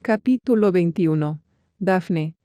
Capítulo 21. Dafne.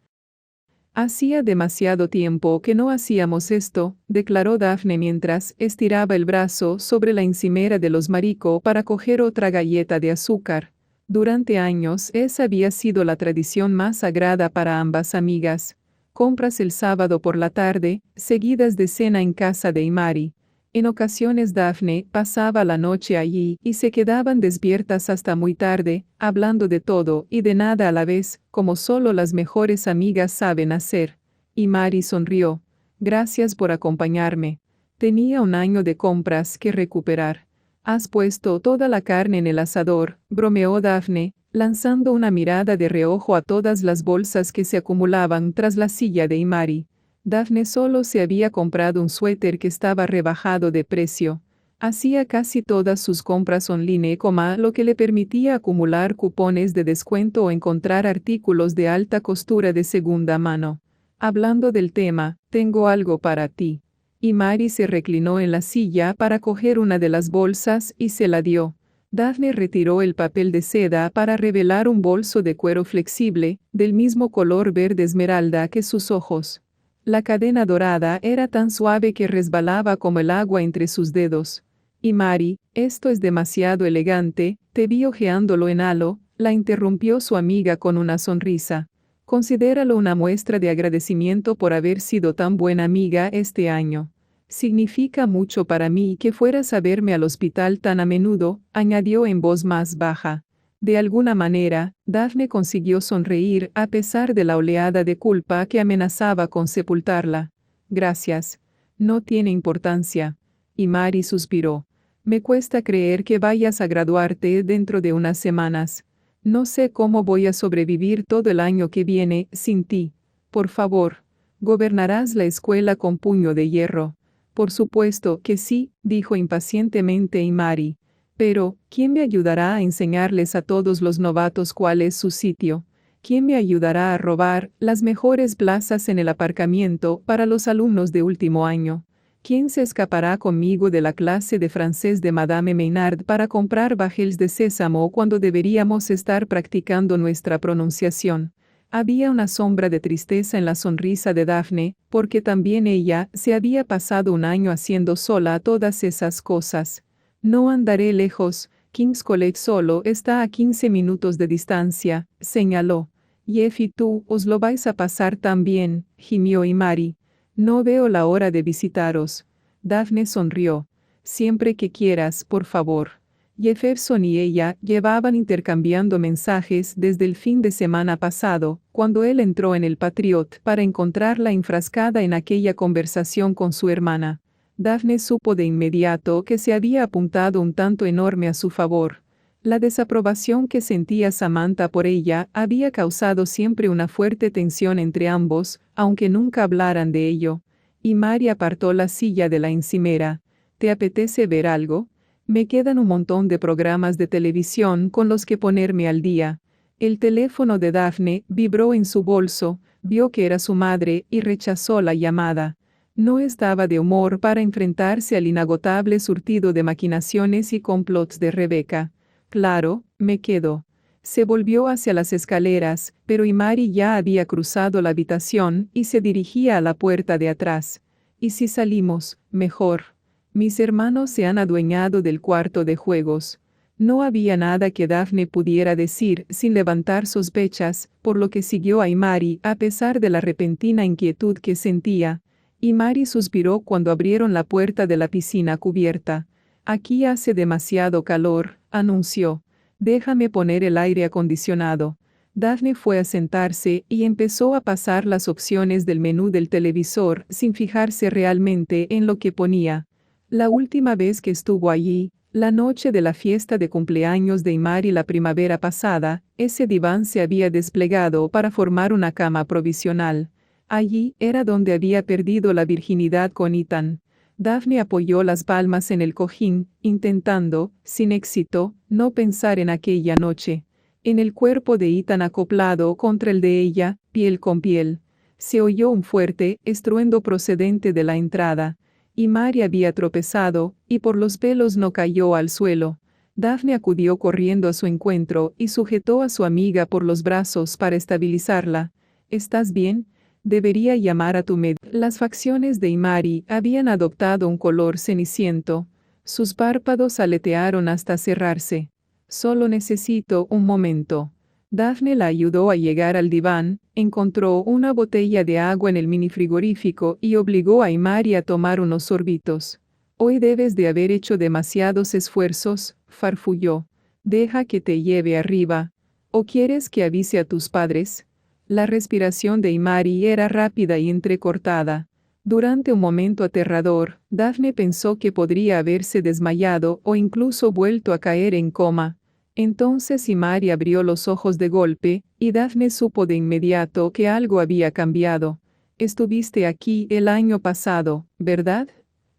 Hacía demasiado tiempo que no hacíamos esto, declaró Dafne mientras estiraba el brazo sobre la encimera de los Marico para coger otra galleta de azúcar. Durante años esa había sido la tradición más sagrada para ambas amigas. Compras el sábado por la tarde, seguidas de cena en casa de Imari. En ocasiones Dafne pasaba la noche allí y se quedaban despiertas hasta muy tarde, hablando de todo y de nada a la vez, como solo las mejores amigas saben hacer. Imari sonrió. Gracias por acompañarme. Tenía un año de compras que recuperar. Has puesto toda la carne en el asador, bromeó Dafne, lanzando una mirada de reojo a todas las bolsas que se acumulaban tras la silla de Imari. Dafne solo se había comprado un suéter que estaba rebajado de precio. Hacía casi todas sus compras online, lo que le permitía acumular cupones de descuento o encontrar artículos de alta costura de segunda mano. Hablando del tema, tengo algo para ti. Imari se reclinó en la silla para coger una de las bolsas y se la dio. Dafne retiró el papel de seda para revelar un bolso de cuero flexible, del mismo color verde esmeralda que sus ojos. La cadena dorada era tan suave que resbalaba como el agua entre sus dedos. Imari, esto es demasiado elegante, te vi hojeándolo en halo, la interrumpió su amiga con una sonrisa. Considéralo una muestra de agradecimiento por haber sido tan buena amiga este año. Significa mucho para mí que fueras a verme al hospital tan a menudo, añadió en voz más baja. De alguna manera, Dafne consiguió sonreír a pesar de la oleada de culpa que amenazaba con sepultarla. Gracias. No tiene importancia. Imari suspiró. Me cuesta creer que vayas a graduarte dentro de unas semanas. No sé cómo voy a sobrevivir todo el año que viene sin ti. Por favor, ¿gobernarás la escuela con puño de hierro? Por supuesto que sí, dijo impacientemente Imari. Pero, ¿quién me ayudará a enseñarles a todos los novatos cuál es su sitio? ¿Quién me ayudará a robar las mejores plazas en el aparcamiento para los alumnos de último año? ¿Quién se escapará conmigo de la clase de francés de Madame Maynard para comprar bajels de sésamo cuando deberíamos estar practicando nuestra pronunciación? Había una sombra de tristeza en la sonrisa de Dafne, porque también ella se había pasado un año haciendo sola todas esas cosas. No andaré lejos, King's College solo está a 15 minutos de distancia, señaló. Jeff y tú os lo vais a pasar tan bien, gimió Imari. No veo la hora de visitaros. Dafne sonrió. Siempre que quieras, por favor. Jefferson y ella llevaban intercambiando mensajes desde el fin de semana pasado, cuando él entró en el Patriot para encontrarla enfrascada en aquella conversación con su hermana. Dafne supo de inmediato que se había apuntado un tanto enorme a su favor. La desaprobación que sentía Samantha por ella había causado siempre una fuerte tensión entre ambos, aunque nunca hablaran de ello. Imari apartó la silla de la encimera. ¿Te apetece ver algo? Me quedan un montón de programas de televisión con los que ponerme al día. El teléfono de Dafne vibró en su bolso, vio que era su madre y rechazó la llamada. No estaba de humor para enfrentarse al inagotable surtido de maquinaciones y complots de Rebeca. Claro, me quedo. Se volvió hacia las escaleras, pero Imari ya había cruzado la habitación y se dirigía a la puerta de atrás. ¿Y si salimos? Mejor. Mis hermanos se han adueñado del cuarto de juegos. No había nada que Dafne pudiera decir sin levantar sospechas, por lo que siguió a Imari a pesar de la repentina inquietud que sentía. Imari suspiró cuando abrieron la puerta de la piscina cubierta. Aquí hace demasiado calor, anunció. Déjame poner el aire acondicionado. Dafne fue a sentarse y empezó a pasar las opciones del menú del televisor sin fijarse realmente en lo que ponía. La última vez que estuvo allí, la noche de la fiesta de cumpleaños de Imari la primavera pasada, ese diván se había desplegado para formar una cama provisional. Allí era donde había perdido la virginidad con Ethan. Dafne apoyó las palmas en el cojín, intentando, sin éxito, no pensar en aquella noche. En el cuerpo de Ethan acoplado contra el de ella, piel con piel. Se oyó un fuerte estruendo procedente de la entrada. Imari había tropezado, y por los pelos no cayó al suelo. Dafne acudió corriendo a su encuentro y sujetó a su amiga por los brazos para estabilizarla. ¿Estás bien? Debería llamar a tu médico. Las facciones de Imari habían adoptado un color ceniciento. Sus párpados aletearon hasta cerrarse. Solo necesito un momento. Dafne la ayudó a llegar al diván, encontró una botella de agua en el minifrigorífico y obligó a Imari a tomar unos sorbitos. Hoy debes de haber hecho demasiados esfuerzos, farfulló. Deja que te lleve arriba. ¿O quieres que avise a tus padres? La respiración de Imari era rápida y entrecortada. Durante un momento aterrador, Dafne pensó que podría haberse desmayado o incluso vuelto a caer en coma. Entonces Imari abrió los ojos de golpe, y Dafne supo de inmediato que algo había cambiado. «Estuviste aquí el año pasado, ¿verdad?»,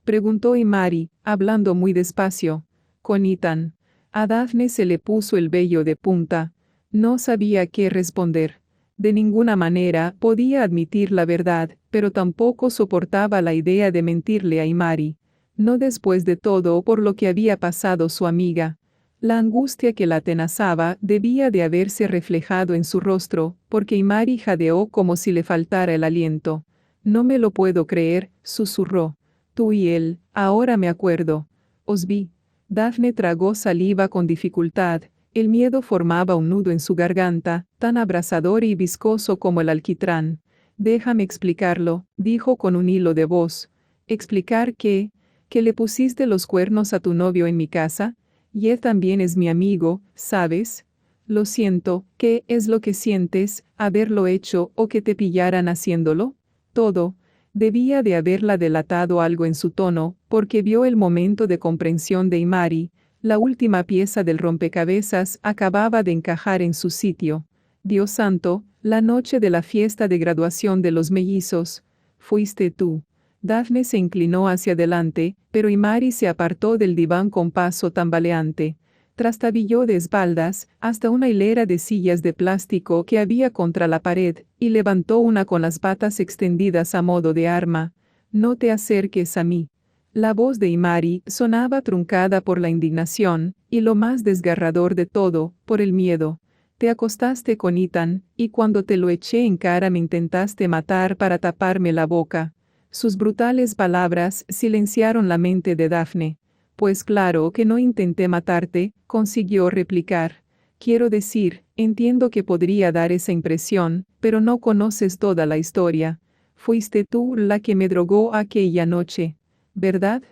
preguntó Imari, hablando muy despacio. «Con Ethan». A Dafne se le puso el vello de punta. No sabía qué responder. De ninguna manera podía admitir la verdad, pero tampoco soportaba la idea de mentirle a Imari. No después de todo por lo que había pasado su amiga. La angustia que la atenazaba debía de haberse reflejado en su rostro, porque Imari jadeó como si le faltara el aliento. «No me lo puedo creer», susurró. «Tú y él, ahora me acuerdo. Os vi». Dafne tragó saliva con dificultad. El miedo formaba un nudo en su garganta, tan abrasador y viscoso como el alquitrán. «Déjame explicarlo», dijo con un hilo de voz. «¿Explicar qué? ¿Que le pusiste los cuernos a tu novio en mi casa? Y él también es mi amigo, ¿sabes? Lo siento, ¿qué es lo que sientes, haberlo hecho o que te pillaran haciéndolo?» Todo. Debía de haberla delatado algo en su tono, porque vio el momento de comprensión de Imari. La última pieza del rompecabezas acababa de encajar en su sitio. «Dios santo, la noche de la fiesta de graduación de los mellizos. Fuiste tú». Dafne se inclinó hacia adelante, pero Imari se apartó del diván con paso tambaleante. Trastabilló de espaldas hasta una hilera de sillas de plástico que había contra la pared, y levantó una con las patas extendidas a modo de arma. «No te acerques a mí». La voz de Imari sonaba truncada por la indignación, y lo más desgarrador de todo, por el miedo. «Te acostaste con Ethan, y cuando te lo eché en cara me intentaste matar para taparme la boca». Sus brutales palabras silenciaron la mente de Dafne. «Pues claro que no intenté matarte», consiguió replicar. «Quiero decir, entiendo que podría dar esa impresión, pero no conoces toda la historia. Fuiste tú la que me drogó aquella noche, ¿verdad?».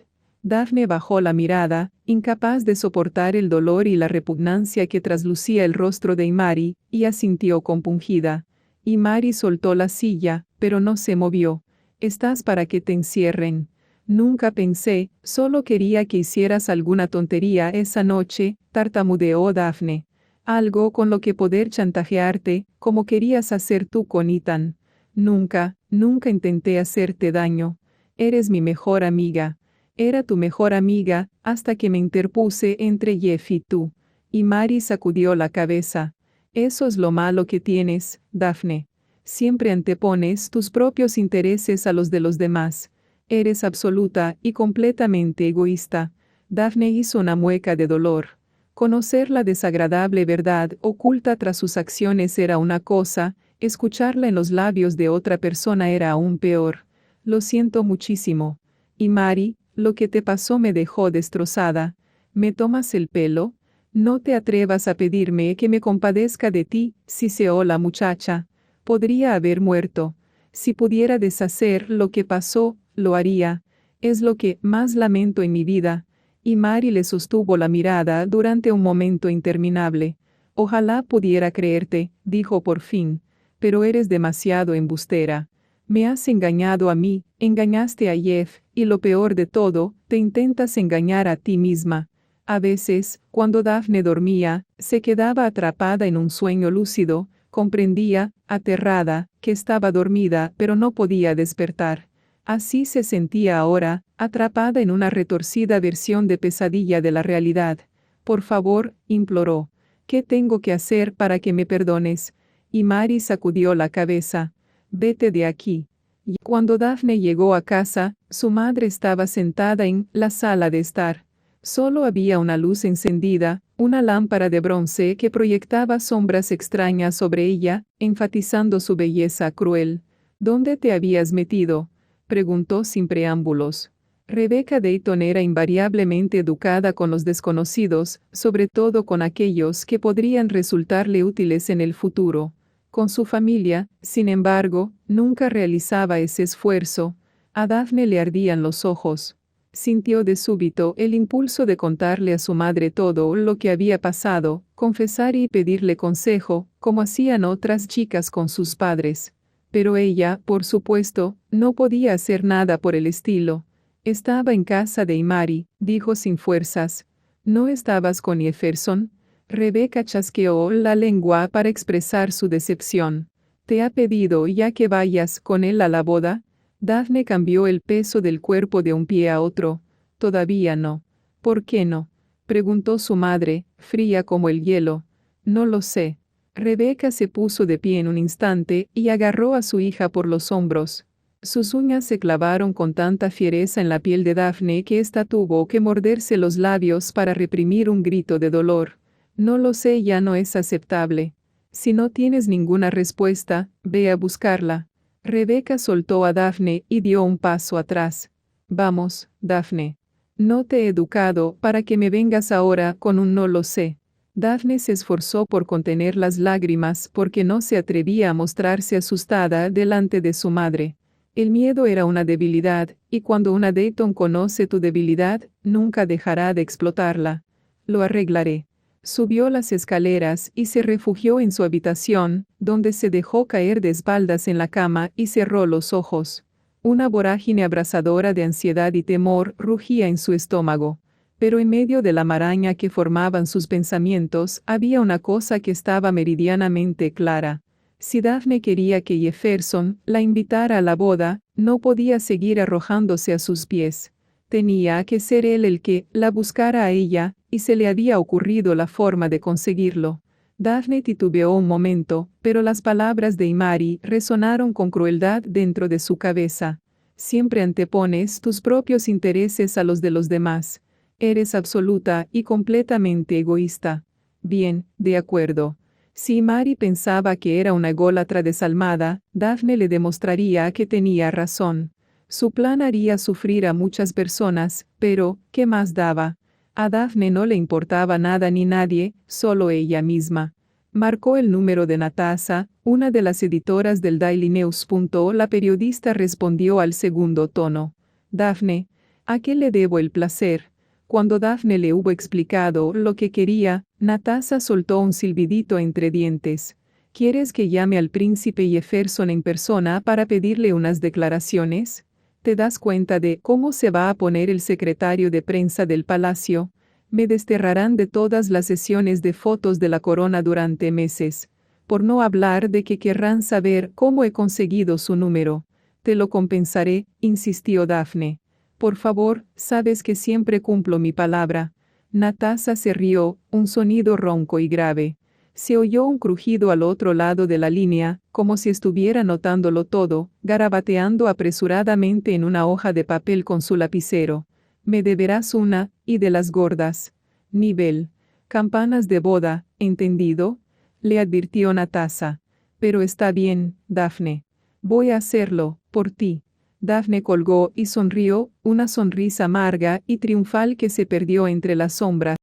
Dafne bajó la mirada, incapaz de soportar el dolor y la repugnancia que traslucía el rostro de Imari, y asintió compungida. Imari soltó la silla, pero no se movió. «Estás para que te encierren». «Nunca pensé, solo quería que hicieras alguna tontería esa noche», tartamudeó Dafne. «Algo con lo que poder chantajearte, como querías hacer tú con Ethan». «Nunca, nunca intenté hacerte daño. Eres mi mejor amiga». «Era tu mejor amiga, hasta que me interpuse entre Jeff y tú». Imari sacudió la cabeza. «Eso es lo malo que tienes, Dafne. Siempre antepones tus propios intereses a los de los demás. Eres absoluta y completamente egoísta». Dafne hizo una mueca de dolor. Conocer la desagradable verdad oculta tras sus acciones era una cosa, escucharla en los labios de otra persona era aún peor. «Lo siento muchísimo. Imari, lo que te pasó me dejó destrozada. ¿Me tomas el pelo? No te atrevas a pedirme que me compadezca de ti», siseó la muchacha. «Podría haber muerto. Si pudiera deshacer lo que pasó, lo haría. Es lo que más lamento en mi vida». Imari le sostuvo la mirada durante un momento interminable. «Ojalá pudiera creerte», dijo por fin. «Pero eres demasiado embustera. Me has engañado a mí, engañaste a Jeff, y lo peor de todo, te intentas engañar a ti misma». A veces, cuando Dafne dormía, se quedaba atrapada en un sueño lúcido. Comprendía, aterrada, que estaba dormida, pero no podía despertar. Así se sentía ahora, atrapada en una retorcida versión de pesadilla de la realidad. «Por favor», imploró. «¿Qué tengo que hacer para que me perdones?». Imari sacudió la cabeza. «Vete de aquí». Y cuando Dafne llegó a casa, su madre estaba sentada en la sala de estar. Solo había una luz encendida, una lámpara de bronce que proyectaba sombras extrañas sobre ella, enfatizando su belleza cruel. ¿Dónde te habías metido?, preguntó sin preámbulos. Rebecca Dayton era invariablemente educada con los desconocidos, sobre todo con aquellos que podrían resultarle útiles en el futuro. Con su familia, sin embargo, nunca realizaba ese esfuerzo. A Daphne le ardían los ojos. Sintió de súbito el impulso de contarle a su madre todo lo que había pasado, confesar y pedirle consejo, como hacían otras chicas con sus padres. Pero ella, por supuesto, no podía hacer nada por el estilo. Estaba en casa de Imari, dijo sin fuerzas. ¿No estabas con Jefferson? Rebecca chasqueó la lengua para expresar su decepción. ¿Te ha pedido ya que vayas con él a la boda? Daphne cambió el peso del cuerpo de un pie a otro. Todavía no. ¿Por qué no?, preguntó su madre, fría como el hielo. No lo sé. Rebecca se puso de pie en un instante y agarró a su hija por los hombros. Sus uñas se clavaron con tanta fiereza en la piel de Daphne que ésta tuvo que morderse los labios para reprimir un grito de dolor. No lo sé, ya no es aceptable. Si no tienes ninguna respuesta, ve a buscarla. Rebecca soltó a Daphne y dio un paso atrás. Vamos, Daphne. No te he educado para que me vengas ahora con un no lo sé. Daphne se esforzó por contener las lágrimas porque no se atrevía a mostrarse asustada delante de su madre. El miedo era una debilidad, y cuando una Dayton conoce tu debilidad, nunca dejará de explotarla. Lo arreglaré. Subió las escaleras y se refugió en su habitación, donde se dejó caer de espaldas en la cama y cerró los ojos. Una vorágine abrasadora de ansiedad y temor rugía en su estómago. Pero en medio de la maraña que formaban sus pensamientos, había una cosa que estaba meridianamente clara. Si Daphne quería que Jefferson la invitara a la boda, no podía seguir arrojándose a sus pies. Tenía que ser él el que la buscara a ella, y se le había ocurrido la forma de conseguirlo. Daphne titubeó un momento, pero las palabras de Imari resonaron con crueldad dentro de su cabeza. Siempre antepones tus propios intereses a los de los demás. Eres absoluta y completamente egoísta. Bien, de acuerdo. Si Imari pensaba que era una ególatra desalmada, Daphne le demostraría que tenía razón. Su plan haría sufrir a muchas personas, pero, ¿qué más daba? A Daphne no le importaba nada ni nadie, solo ella misma. Marcó el número de Natasha, una de las editoras del Daily News. La periodista respondió al segundo tono. Daphne, ¿a qué le debo el placer? Cuando Daphne le hubo explicado lo que quería, Natasha soltó un silbidito entre dientes. ¿Quieres que llame al príncipe Jefferson en persona para pedirle unas declaraciones? ¿Te das cuenta de cómo se va a poner el secretario de prensa del palacio? Me desterrarán de todas las sesiones de fotos de la corona durante meses. Por no hablar de que querrán saber cómo he conseguido su número. Te lo compensaré, insistió Daphne. Por favor, sabes que siempre cumplo mi palabra. Natasha se rió, un sonido ronco y grave. Se oyó un crujido al otro lado de la línea, como si estuviera notándolo todo, garabateando apresuradamente en una hoja de papel con su lapicero. Me deberás una, y de las gordas. Nivel. Campanas de boda, ¿entendido?, le advirtió Natasha. Pero está bien, Daphne. Voy a hacerlo, por ti. Daphne colgó y sonrió, una sonrisa amarga y triunfal que se perdió entre las sombras.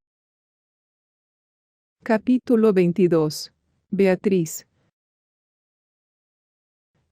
Capítulo 22. Beatriz.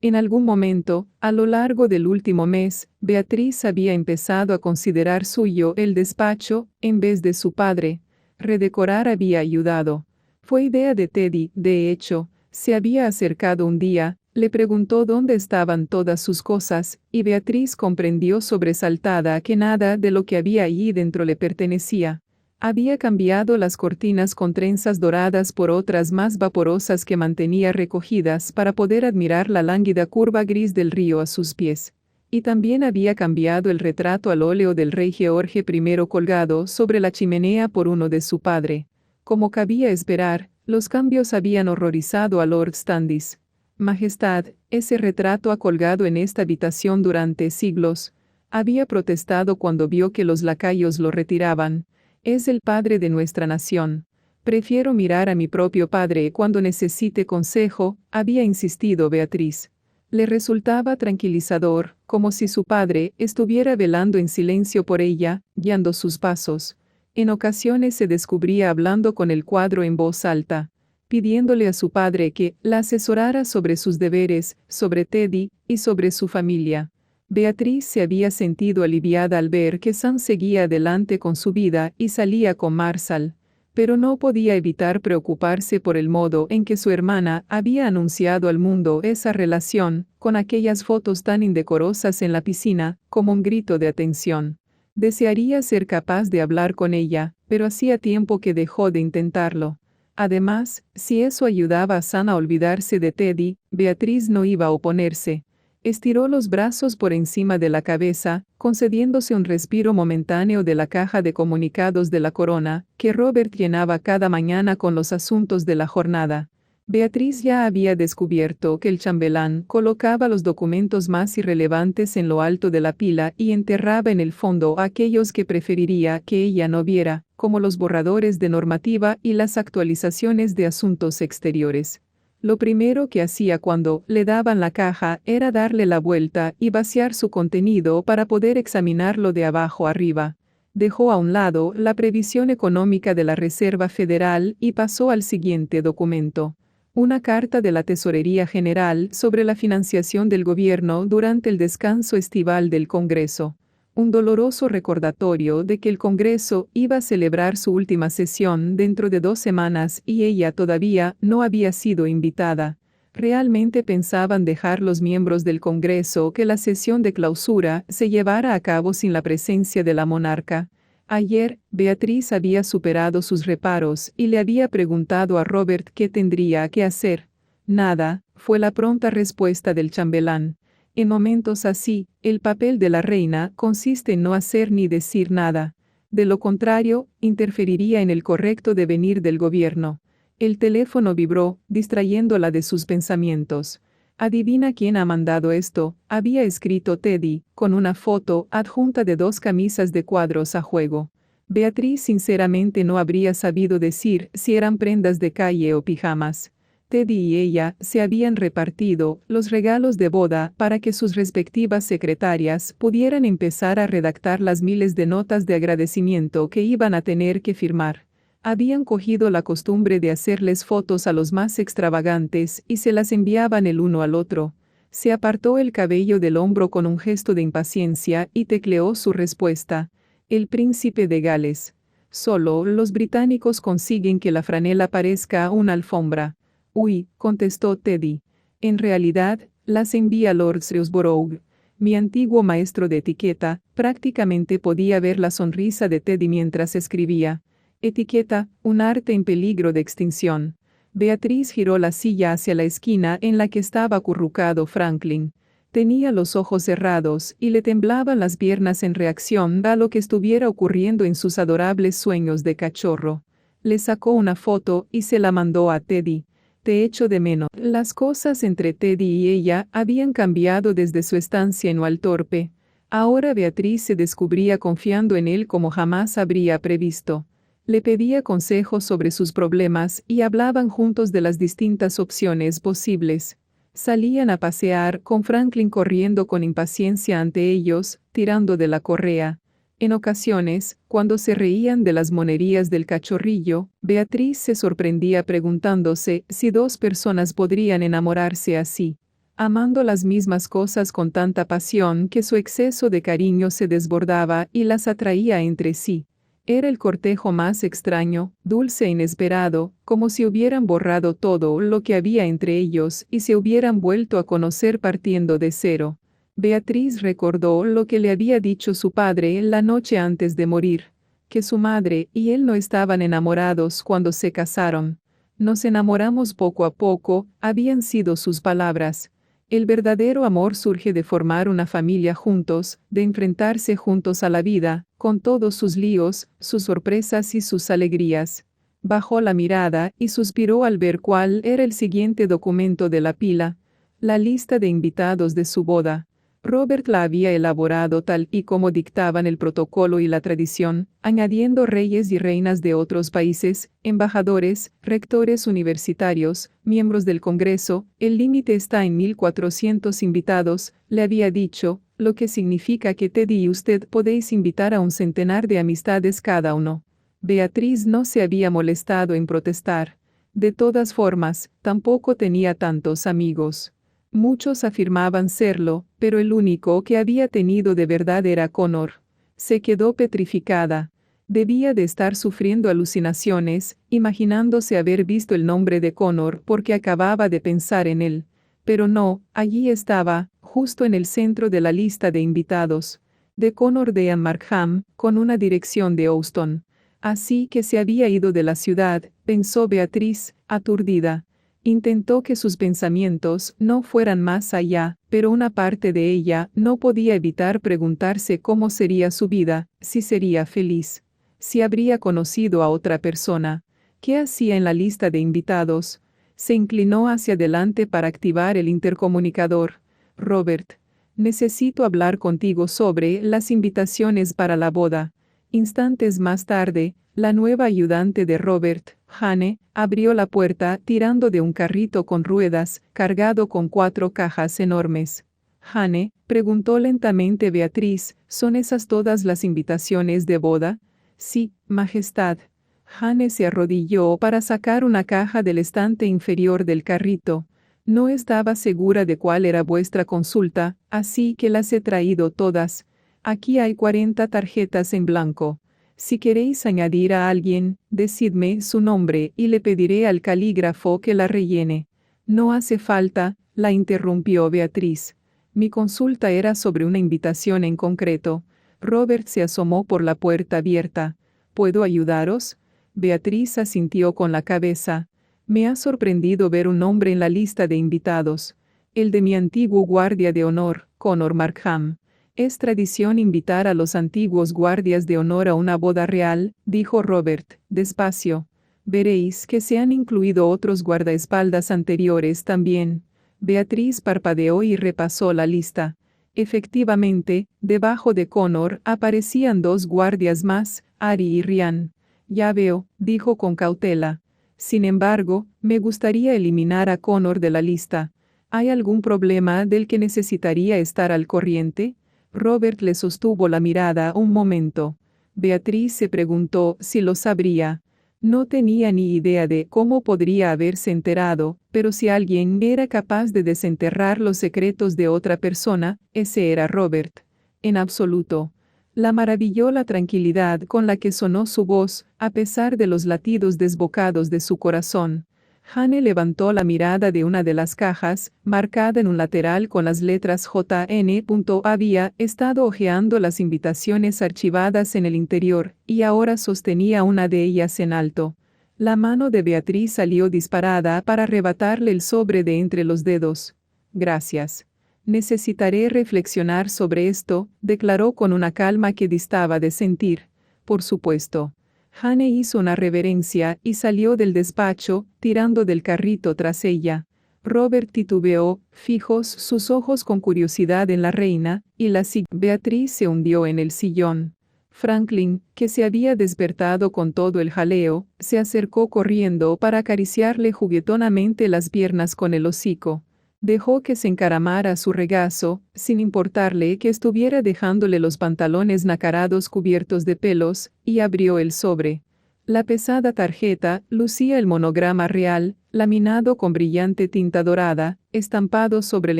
En algún momento, a lo largo del último mes, Beatriz había empezado a considerar suyo el despacho, en vez de su padre. Redecorar había ayudado. Fue idea de Teddy, de hecho. Se había acercado un día, le preguntó dónde estaban todas sus cosas, y Beatriz comprendió sobresaltada que nada de lo que había allí dentro le pertenecía. Había cambiado las cortinas con trenzas doradas por otras más vaporosas que mantenía recogidas para poder admirar la lánguida curva gris del río a sus pies. Y también había cambiado el retrato al óleo del rey George I colgado sobre la chimenea por uno de su padre. Como cabía esperar, los cambios habían horrorizado a Lord Standish. Majestad, ese retrato ha colgado en esta habitación durante siglos. Había protestado cuando vio que los lacayos lo retiraban. Es el padre de nuestra nación. Prefiero mirar a mi propio padre cuando necesite consejo, había insistido Beatriz. Le resultaba tranquilizador, como si su padre estuviera velando en silencio por ella, guiando sus pasos. En ocasiones se descubría hablando con el cuadro en voz alta, pidiéndole a su padre que la asesorara sobre sus deberes, sobre Teddy y sobre su familia. Beatriz se había sentido aliviada al ver que Sam seguía adelante con su vida y salía con Marshall, pero no podía evitar preocuparse por el modo en que su hermana había anunciado al mundo esa relación, con aquellas fotos tan indecorosas en la piscina, como un grito de atención. Desearía ser capaz de hablar con ella, pero hacía tiempo que dejó de intentarlo. Además, si eso ayudaba a Sam a olvidarse de Teddy, Beatriz no iba a oponerse. Estiró los brazos por encima de la cabeza, concediéndose un respiro momentáneo de la caja de comunicados de la corona, que Robert llenaba cada mañana con los asuntos de la jornada. Beatriz ya había descubierto que el chambelán colocaba los documentos más irrelevantes en lo alto de la pila y enterraba en el fondo aquellos que preferiría que ella no viera, como los borradores de normativa y las actualizaciones de asuntos exteriores. Lo primero que hacía cuando le daban la caja era darle la vuelta y vaciar su contenido para poder examinarlo de abajo arriba. Dejó a un lado la previsión económica de la Reserva Federal y pasó al siguiente documento. Una carta de la Tesorería General sobre la financiación del gobierno durante el descanso estival del Congreso. Un doloroso recordatorio de que el Congreso iba a celebrar su última sesión dentro de 2 semanas y ella todavía no había sido invitada. ¿Realmente pensaban dejar los miembros del Congreso que la sesión de clausura se llevara a cabo sin la presencia de la monarca? Ayer, Beatriz había superado sus reparos y le había preguntado a Robert qué tendría que hacer. Nada, fue la pronta respuesta del chambelán. En momentos así, el papel de la reina consiste en no hacer ni decir nada. De lo contrario, interferiría en el correcto devenir del gobierno. El teléfono vibró, distrayéndola de sus pensamientos. «Adivina quién ha mandado esto», había escrito Teddy, con una foto adjunta de 2 camisas de cuadros a juego. Beatriz sinceramente no habría sabido decir si eran prendas de calle o pijamas. Teddy y ella se habían repartido los regalos de boda para que sus respectivas secretarias pudieran empezar a redactar las miles de notas de agradecimiento que iban a tener que firmar. Habían cogido la costumbre de hacerles fotos a los más extravagantes y se las enviaban el uno al otro. Se apartó el cabello del hombro con un gesto de impaciencia y tecleó su respuesta. El príncipe de Gales. Solo los británicos consiguen que la franela parezca una alfombra. «Uy», contestó Teddy. «En realidad, las envía Lord Shrewsbury». Mi antiguo maestro de etiqueta prácticamente podía ver la sonrisa de Teddy mientras escribía. Etiqueta, un arte en peligro de extinción. Beatriz giró la silla hacia la esquina en la que estaba acurrucado Franklin. Tenía los ojos cerrados y le temblaban las piernas en reacción a lo que estuviera ocurriendo en sus adorables sueños de cachorro. Le sacó una foto y se la mandó a Teddy. «Te echo de menos». Las cosas entre Teddy y ella habían cambiado desde su estancia en Walthorpe. Ahora Beatriz se descubría confiando en él como jamás habría previsto. Le pedía consejos sobre sus problemas y hablaban juntos de las distintas opciones posibles. Salían a pasear, con Franklin corriendo con impaciencia ante ellos, tirando de la correa. En ocasiones, cuando se reían de las monerías del cachorrillo, Beatriz se sorprendía preguntándose si 2 personas podrían enamorarse así, amando las mismas cosas con tanta pasión que su exceso de cariño se desbordaba y las atraía entre sí. Era el cortejo más extraño, dulce e inesperado, como si hubieran borrado todo lo que había entre ellos y se hubieran vuelto a conocer partiendo de cero. Beatriz recordó lo que le había dicho su padre la noche antes de morir, que su madre y él no estaban enamorados cuando se casaron. «Nos enamoramos poco a poco», habían sido sus palabras. El verdadero amor surge de formar una familia juntos, de enfrentarse juntos a la vida, con todos sus líos, sus sorpresas y sus alegrías. Bajó la mirada y suspiró al ver cuál era el siguiente documento de la pila. La lista de invitados de su boda. Robert la había elaborado tal y como dictaban el protocolo y la tradición, añadiendo reyes y reinas de otros países, embajadores, rectores universitarios, miembros del Congreso. El límite está en 1400 invitados, le había dicho, lo que significa que Teddy y usted podéis invitar a un centenar de amistades cada uno. Beatriz no se había molestado en protestar. De todas formas, tampoco tenía tantos amigos. Muchos afirmaban serlo, pero el único que había tenido de verdad era Connor. Se quedó petrificada. Debía de estar sufriendo alucinaciones, imaginándose haber visto el nombre de Connor porque acababa de pensar en él. Pero no, allí estaba, justo en el centro de la lista de invitados. De Connor de Markham, con una dirección de Houston. Así que se había ido de la ciudad, pensó Beatriz, aturdida. Intentó que sus pensamientos no fueran más allá, pero una parte de ella no podía evitar preguntarse cómo sería su vida, si sería feliz, si habría conocido a otra persona. ¿Qué hacía en la lista de invitados? Se inclinó hacia adelante para activar el intercomunicador. Robert, necesito hablar contigo sobre las invitaciones para la boda. Instantes más tarde, la nueva ayudante de Robert, Jane, abrió la puerta tirando de un carrito con ruedas, cargado con 4 cajas enormes. Jane, preguntó lentamente Beatriz, ¿son esas todas las invitaciones de boda? Sí, Majestad. Jane se arrodilló para sacar una caja del estante inferior del carrito. No estaba segura de cuál era vuestra consulta, así que las he traído todas. Aquí hay 40 tarjetas en blanco. Si queréis añadir a alguien, decidme su nombre y le pediré al calígrafo que la rellene. No hace falta, la interrumpió Beatriz. Mi consulta era sobre una invitación en concreto. Robert se asomó por la puerta abierta. ¿Puedo ayudaros? Beatriz asintió con la cabeza. Me ha sorprendido ver un nombre en la lista de invitados. El de mi antiguo guardia de honor, Connor Markham. Es tradición invitar a los antiguos guardias de honor a una boda real, dijo Robert, despacio. Veréis que se han incluido otros guardaespaldas anteriores también. Beatriz parpadeó y repasó la lista. Efectivamente, debajo de Connor aparecían 2 guardias más, Ari y Ryan. Ya veo, dijo con cautela. Sin embargo, me gustaría eliminar a Connor de la lista. ¿Hay algún problema del que necesitaría estar al corriente? Robert le sostuvo la mirada un momento. Beatriz se preguntó si lo sabría. No tenía ni idea de cómo podría haberse enterado, pero si alguien era capaz de desenterrar los secretos de otra persona, ese era Robert. En absoluto. La maravilló la tranquilidad con la que sonó su voz, a pesar de los latidos desbocados de su corazón. Jane levantó la mirada de una de las cajas, marcada en un lateral con las letras JN. Había estado hojeando las invitaciones archivadas en el interior, y ahora sostenía una de ellas en alto. La mano de Beatriz salió disparada para arrebatarle el sobre de entre los dedos. Gracias. Necesitaré reflexionar sobre esto, declaró con una calma que distaba de sentir. Por supuesto. Jane hizo una reverencia y salió del despacho, tirando del carrito tras ella. Robert titubeó, fijos sus ojos con curiosidad en la reina, y la Beatriz se hundió en el sillón. Franklin, que se había despertado con todo el jaleo, se acercó corriendo para acariciarle juguetonamente las piernas con el hocico. Dejó que se encaramara su regazo, sin importarle que estuviera dejándole los pantalones nacarados cubiertos de pelos, y abrió el sobre. La pesada tarjeta lucía el monograma real, laminado con brillante tinta dorada, estampado sobre el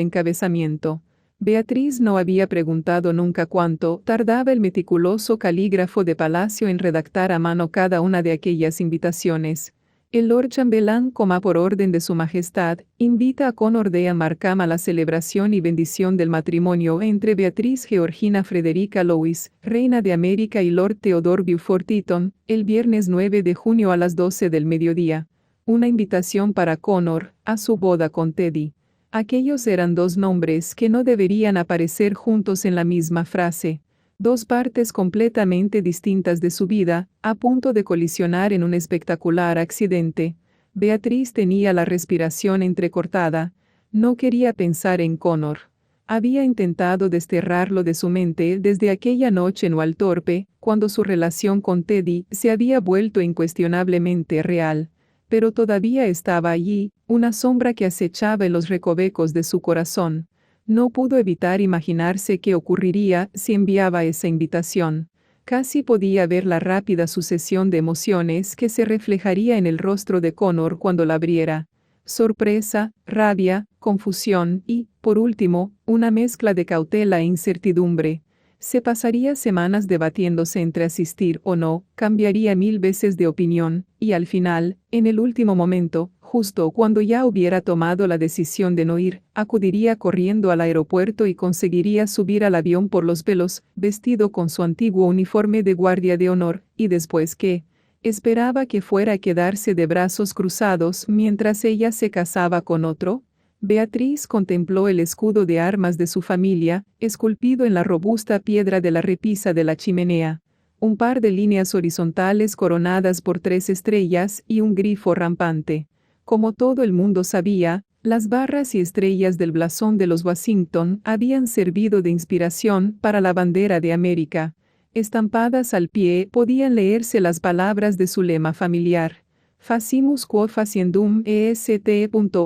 encabezamiento. Beatriz no había preguntado nunca cuánto tardaba el meticuloso calígrafo de palacio en redactar a mano cada una de aquellas invitaciones. El Lord Chambelán, por orden de su majestad, invita a Connor de Markham a la celebración y bendición del matrimonio entre Beatriz Georgina Frederica Louis, reina de América, y Lord Theodore Beaufort Eaton, el viernes 9 de junio a las 12 del mediodía. Una invitación para Connor, a su boda con Teddy. Aquellos eran 2 nombres que no deberían aparecer juntos en la misma frase. 2 partes completamente distintas de su vida, a punto de colisionar en un espectacular accidente. Beatriz tenía la respiración entrecortada. No quería pensar en Connor. Había intentado desterrarlo de su mente desde aquella noche en Walthorpe, cuando su relación con Teddy se había vuelto incuestionablemente real, pero todavía estaba allí, una sombra que acechaba en los recovecos de su corazón. No pudo evitar imaginarse qué ocurriría si enviaba esa invitación. Casi podía ver la rápida sucesión de emociones que se reflejaría en el rostro de Connor cuando la abriera. Sorpresa, rabia, confusión y, por último, una mezcla de cautela e incertidumbre. Se pasaría semanas debatiéndose entre asistir o no, cambiaría 1000 veces de opinión, y al final, en el último momento, justo cuando ya hubiera tomado la decisión de no ir, acudiría corriendo al aeropuerto y conseguiría subir al avión por los pelos, vestido con su antiguo uniforme de guardia de honor, y después ¿qué? Esperaba que fuera a quedarse de brazos cruzados mientras ella se casaba con otro. Beatriz contempló el escudo de armas de su familia, esculpido en la robusta piedra de la repisa de la chimenea. Un par de líneas horizontales coronadas por 3 estrellas y un grifo rampante. Como todo el mundo sabía, las barras y estrellas del blasón de los Washington habían servido de inspiración para la bandera de América. Estampadas al pie podían leerse las palabras de su lema familiar. Facimus quod faciendum est.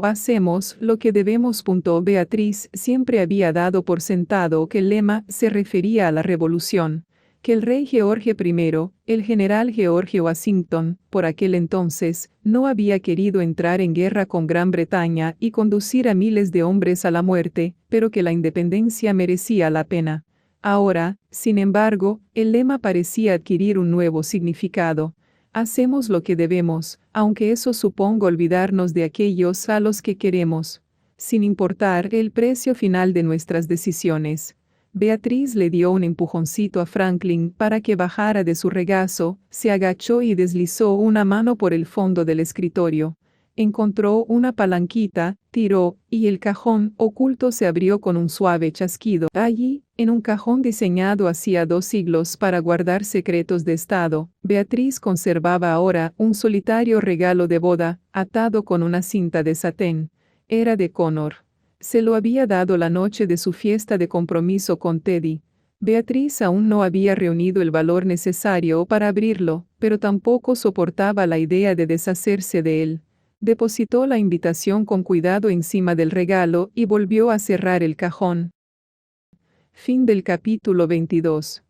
Hacemos lo que debemos. Beatriz siempre había dado por sentado que el lema se refería a la revolución, que el rey George I, el general George Washington, por aquel entonces, no había querido entrar en guerra con Gran Bretaña y conducir a miles de hombres a la muerte, pero que la independencia merecía la pena. Ahora, sin embargo, el lema parecía adquirir un nuevo significado. Hacemos lo que debemos, aunque eso suponga olvidarnos de aquellos a los que queremos, sin importar el precio final de nuestras decisiones. Beatriz le dio un empujoncito a Franklin para que bajara de su regazo, se agachó y deslizó una mano por el fondo del escritorio. Encontró una palanquita, tiró, y el cajón oculto se abrió con un suave chasquido. Allí, en un cajón diseñado hacía 2 siglos para guardar secretos de Estado, Beatriz conservaba ahora un solitario regalo de boda, atado con una cinta de satén. Era de Connor. Se lo había dado la noche de su fiesta de compromiso con Teddy. Beatriz aún no había reunido el valor necesario para abrirlo, pero tampoco soportaba la idea de deshacerse de él. Depositó la invitación con cuidado encima del regalo y volvió a cerrar el cajón. Fin del capítulo 22.